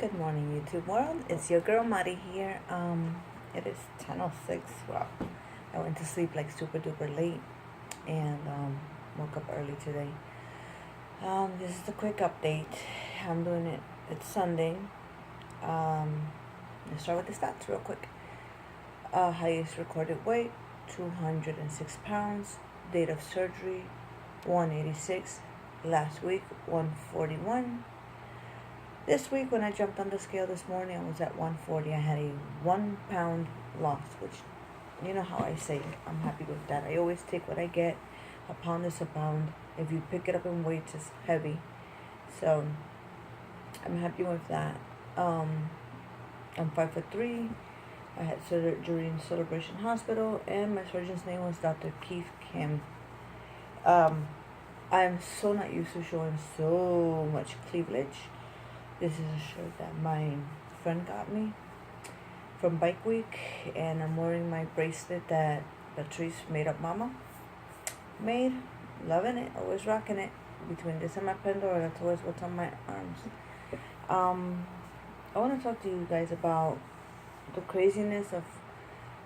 Good morning, YouTube world. It's your girl Mari here. It is 10:06. Wow, I went to sleep like super duper late and woke up early today. This is a quick update. I'm doing it. It's Sunday. Let's start with the stats real quick. Highest recorded weight, 206 pounds. Date of surgery, 186. Last week, 141. This week, when I jumped on the scale this morning, I was at 140. I had a 1 pound loss, which, you know how I say, I'm happy with that. I always take what I get. A pound is a pound. If you pick it up in weights, it's heavy. So, I'm happy with that. I'm 5'3". I had surgery in Celebration Hospital, and my surgeon's name was Dr. Keith Kim. I'm so not used to showing so much cleavage. This is a shirt that my friend got me from Bike Week, and I'm wearing my bracelet that Patrice Made Up Mama made. Loving it, always rocking it. Between this and my Pandora, that's always what's on my arms. I want to talk to you guys about the craziness of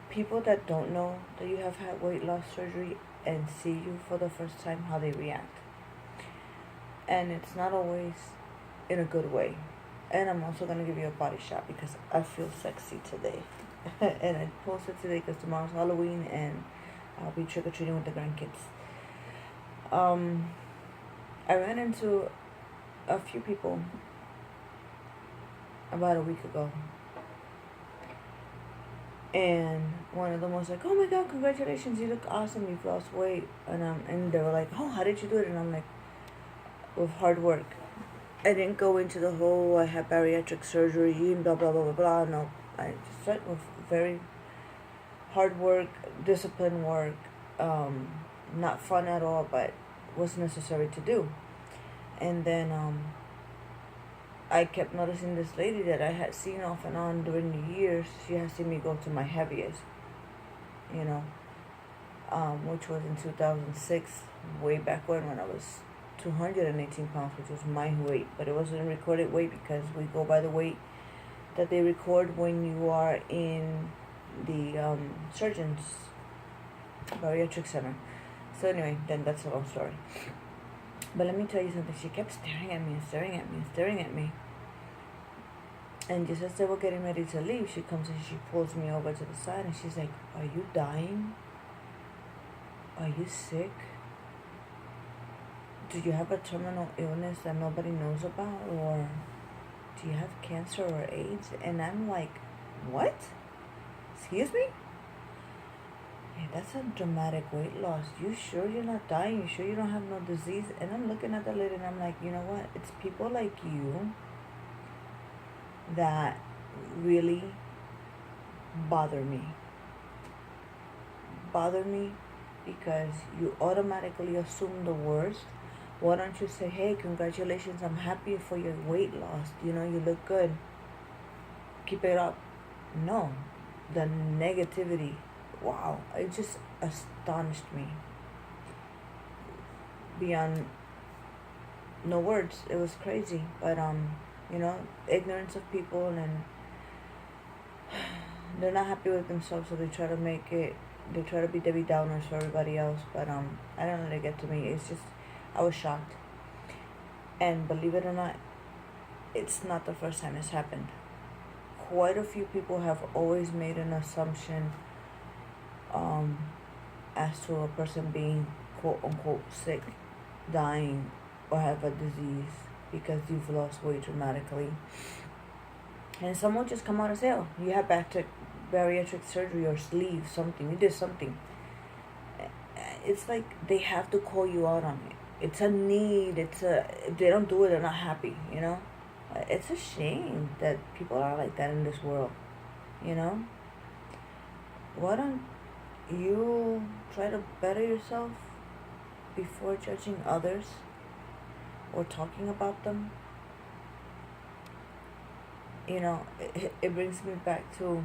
people that don't know that you have had weight loss surgery and see you for the first time, how they react. And it's not always in a good way. And I'm also going to give you a body shot because I feel sexy today. And I posted today because tomorrow's Halloween and I'll be trick-or-treating with the grandkids. I ran into a few people about a week ago. And one of them was like, "Oh my God, congratulations, you look awesome, you've lost weight." And they were like, "Oh, how did you do it?" And I'm like, "With hard work." I didn't go into the whole, I had bariatric surgery, and blah, blah, blah, blah, blah. No, I just went with very hard work, disciplined work, not fun at all, but was necessary to do. And then I kept noticing this lady that I had seen off and on during the years. She had seen me go to my heaviest, you know, which was in 2006, way back when I was 218 pounds, which was my weight, but it wasn't recorded weight because we go by the weight that they record when you are in the surgeon's bariatric center. So anyway, then that's a long story. But let me tell you something. She kept staring at me and staring at me and staring at me. And just as they were getting ready to leave, she comes and she pulls me over to the side and she's like, "Are you dying? Are you sick? Do you have a terminal illness that nobody knows about? Or do you have cancer or AIDS?" And I'm like, "What? Excuse me? Yeah, that's a dramatic weight loss. You sure you're not dying? You sure you don't have no disease?" And I'm looking at the lady and I'm like, you know what? It's people like you that really bother me. Bother me because you automatically assume the worst. Why don't you say, "Hey, congratulations, I'm happy for your weight loss. You know, you look good. Keep it up." No. The negativity, wow, it just astonished me. Beyond no words. It was crazy. But, you know, ignorance of people, and they're not happy with themselves, so they try to make it, they try to be Debbie Downers for everybody else. But, I don't let it get to me. It's just, I was shocked. And believe it or not, it's not the first time it's happened. Quite a few people have always made an assumption as to a person being quote unquote sick, dying, or have a disease because you've lost weight dramatically. And some will just come out and say, "Oh, you have bariatric surgery or sleeve, something. You did something." It's like they have to call you out on it. It's a need. If they don't do it, they're not happy, you know? It's a shame that people are like that in this world, you know? Why don't you try to better yourself before judging others or talking about them? You know, it brings me back to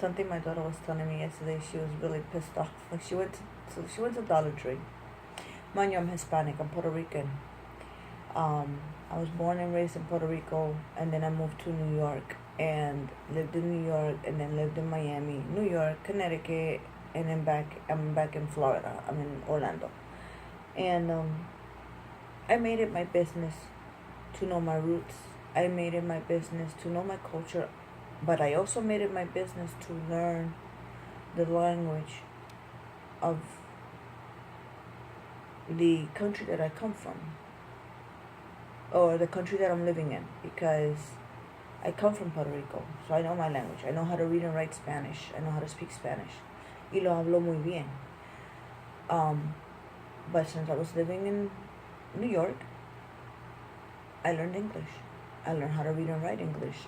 something my daughter was telling me yesterday. She was really pissed off. Like she went to Dollar Tree. Mind you, I'm Hispanic. I'm Puerto Rican. I was born and raised in Puerto Rico, and then I moved to New York and lived in New York, and then lived in Miami, New York, Connecticut, and then I'm back in Florida. I'm in Orlando, and I made it my business to know my roots. I made it my business to know my culture, but I also made it my business to learn the language of the country that I come from, or the country that I'm living in, because I come from Puerto Rico, so I know my language. I know how to read and write Spanish. I know how to speak Spanish. Y lo hablo muy bien. But since I was living in New York, I learned English. I learned how to read and write English.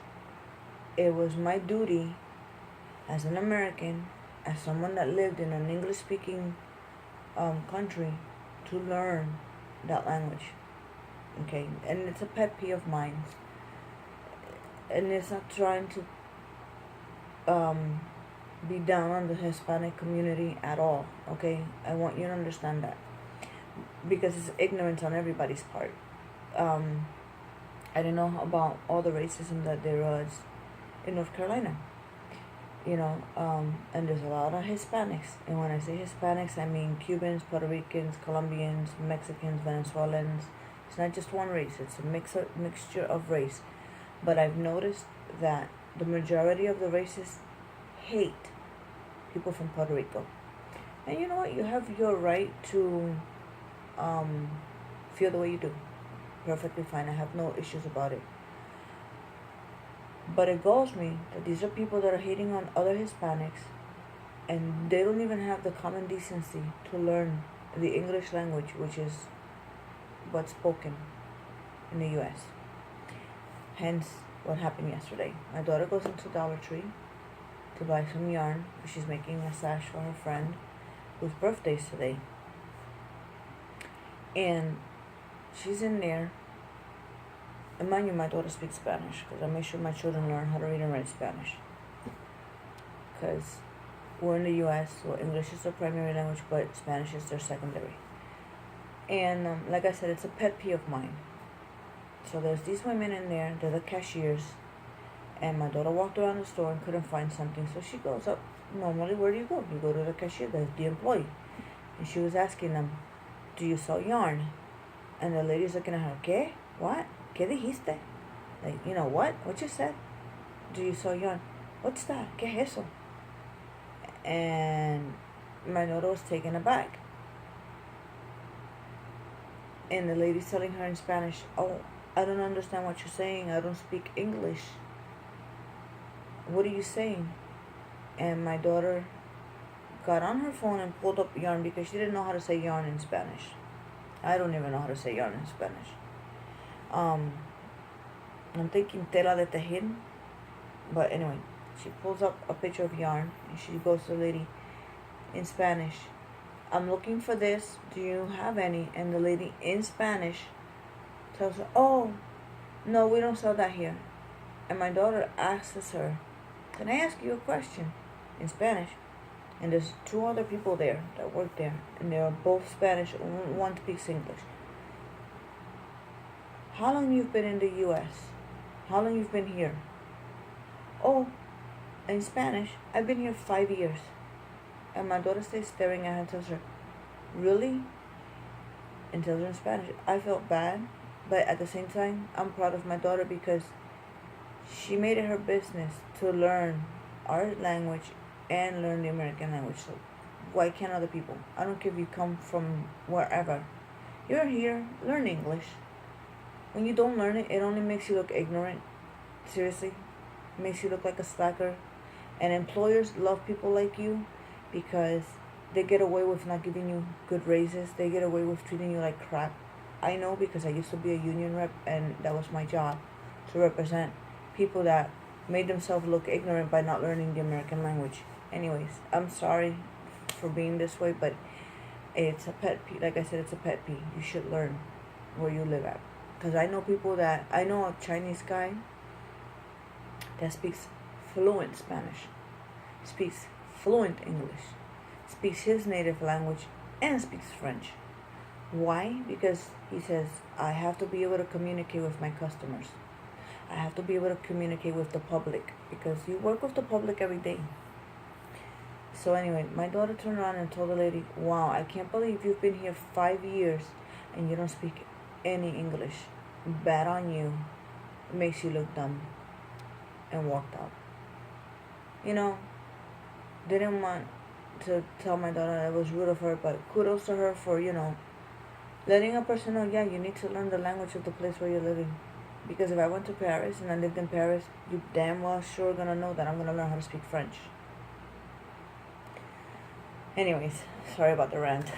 It was my duty as an American, as someone that lived in an English-speaking country, to learn that language. Okay, and it's a pet peeve of mine. And it's not trying to be down on the Hispanic community at all. Okay, I want you to understand that, because it's ignorance on everybody's part. I don't know about all the racism that there was in North Carolina. And there's a lot of Hispanics. And when I say Hispanics, I mean Cubans, Puerto Ricans, Colombians, Mexicans, Venezuelans. It's not just one race, it's a mixture of race. But I've noticed that the majority of the races hate people from Puerto Rico. And you know what? You have your right to feel the way you do. Perfectly fine. I have no issues about it. But it galls me that these are people that are hating on other Hispanics, and they don't even have the common decency to learn the English language, which is what's spoken in the U.S. Hence, what happened yesterday. My daughter goes into Dollar Tree to buy some yarn. She's making a sash for her friend whose birthday's today. And she's in there. And mind you, my daughter speaks Spanish, because I make sure my children learn how to read and write Spanish. Because we're in the U.S., so English is their primary language, but Spanish is their secondary. And like I said, it's a pet peeve of mine. So there's these women in there, they're the cashiers, and my daughter walked around the store and couldn't find something, so she goes up. Normally, where do you go? You go to the cashier, that's the employee. And she was asking them, do you sell yarn? And the lady's looking at her, ¿Qué? What? ¿Qué dijiste? Like, what? What you said? Do you sell yarn? What's that? ¿Qué es eso? And my daughter was taken aback. And the lady's telling her in Spanish, oh, I don't understand what you're saying. I don't speak English. What are you saying? And my daughter got on her phone and pulled up yarn, because she didn't know how to say yarn in Spanish. I don't even know how to say yarn in Spanish. I'm thinking tela de tejer. But anyway, she pulls up a picture of yarn and she goes to the lady in Spanish, I'm looking for this. Do you have any? And the lady in Spanish tells her, oh, no, we don't sell that here. And my daughter asks her, can I ask you a question in Spanish? And there's two other people there that work there, and they are both Spanish. One speaks English. How long you've been in the U.S.? How long you've been here? Oh, in Spanish, I've been here 5 years. And my daughter stays staring at her and tells her, really? And tells her in Spanish. I felt bad, but at the same time, I'm proud of my daughter, because she made it her business to learn our language and learn the American language. So why can't other people? I don't care if you come from wherever. You're here, learn English. When you don't learn it, it only makes you look ignorant. Seriously. It makes you look like a slacker. And employers love people like you, because they get away with not giving you good raises. They get away with treating you like crap. I know, because I used to be a union rep, and that was my job, to represent people that made themselves look ignorant by not learning the American language. Anyways, I'm sorry for being this way, but it's a pet peeve. Like I said, it's a pet peeve. You should learn where you live at. Because I know a Chinese guy that speaks fluent Spanish, speaks fluent English, speaks his native language, and speaks French. Why? Because he says, I have to be able to communicate with my customers. I have to be able to communicate with the public because you work with the public every day. So anyway, my daughter turned around and told the lady, wow, I can't believe you've been here 5 years and you don't speak any English. Bad on you. It makes you look dumb. And walked out. You know, didn't want to tell my daughter I was rude of her, but kudos to her for, letting a person know, yeah, you need to learn the language of the place where you're living. Because if I went to Paris and I lived in Paris, you damn well sure gonna know that I'm gonna learn how to speak French. Anyways, sorry about the rant.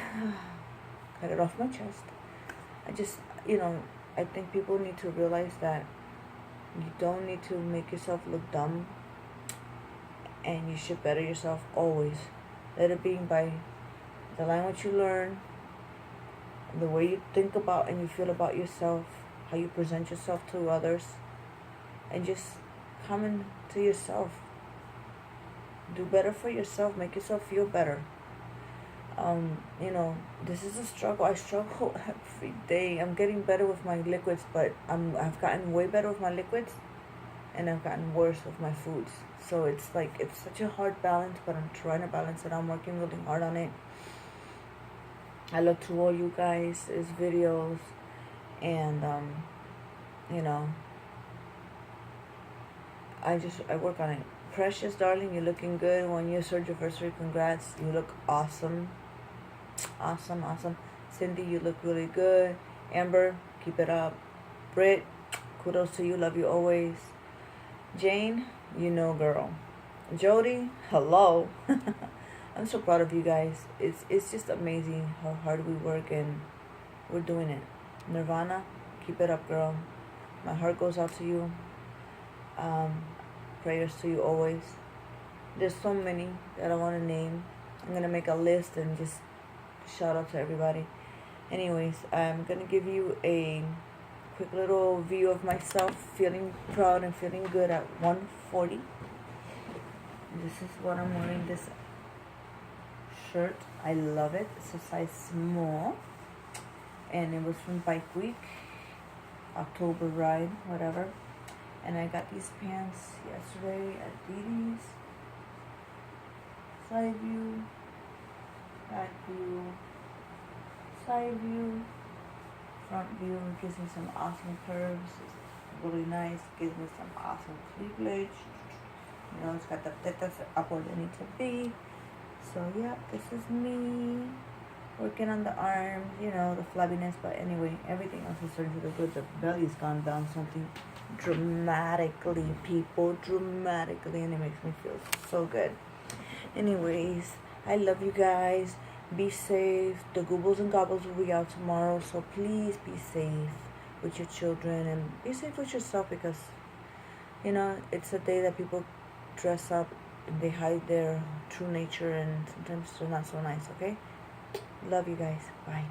Got it off my chest. I just, I think people need to realize that you don't need to make yourself look dumb, and you should better yourself always. Let it be by the language you learn, the way you think about and you feel about yourself, how you present yourself to others, and just come to yourself. Do better for yourself. Make yourself feel better. This is a struggle. I struggle every day. I'm getting better with my liquids, but I've gotten way better with my liquids, and I've gotten worse with my foods. So it's such a hard balance, but I'm trying to balance it. I'm working really hard on it. I look to all you guys' videos, and I work on it. Precious, darling, you're looking good. 1 year surgery, congrats. You look awesome. Awesome. Cindy, you look really good. Amber, keep it up. Britt, kudos to you. Love you always. Jane, girl. Jody, hello. I'm so proud of you guys. It's just amazing how hard we work, and we're doing it. Nirvana, keep it up, girl. My heart goes out to you. Prayers to you always. There's so many that I want to name. I'm going to make a list and just shout out to everybody. Anyways, I'm going to give you a quick little view of myself, feeling proud and feeling good at 140. This is what I'm wearing, this shirt. I love it. It's a size small, and it was from Bike Week, October ride, whatever. And I got these pants yesterday at Dee. Side view, back view, side view, front view. It gives me some awesome curves. It's really nice. Gives me some awesome cleavage. It's got the tetas up where they need to be. So yeah, this is me working on the arms, the flabbiness. But anyway, everything else is starting to look good. The belly's gone down something dramatically, people, and it makes me feel so good. Anyways, I love you guys. Be safe. The Goobles and Gobbles will be out tomorrow, so please be safe with your children and be safe with yourself, because it's a day that people dress up and they hide their true nature, and sometimes they're not so nice. Okay, love you guys. Bye.